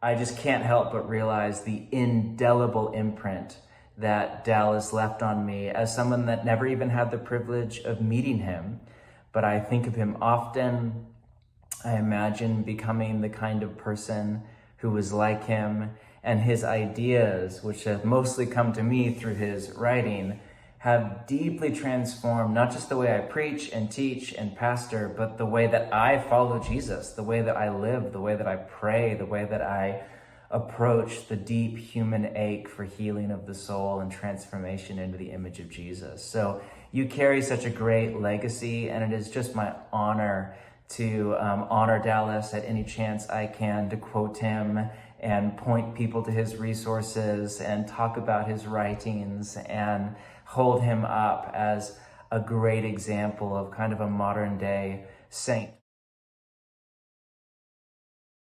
I just can't help but realize the indelible imprint that Dallas left on me as someone that never even had the privilege of meeting him. But I think of him often. I imagine becoming the kind of person who was like him, and his ideas, which have mostly come to me through his writing, have deeply transformed not just the way I preach and teach and pastor, but the way that I follow Jesus, the way that I live, the way that I pray, the way that I approach the deep human ache for healing of the soul and transformation into the image of Jesus. So you carry such a great legacy, and it is just my honor to honor Dallas at any chance I can, to quote him and point people to his resources and talk about his writings and hold him up as a great example of kind of a modern day saint.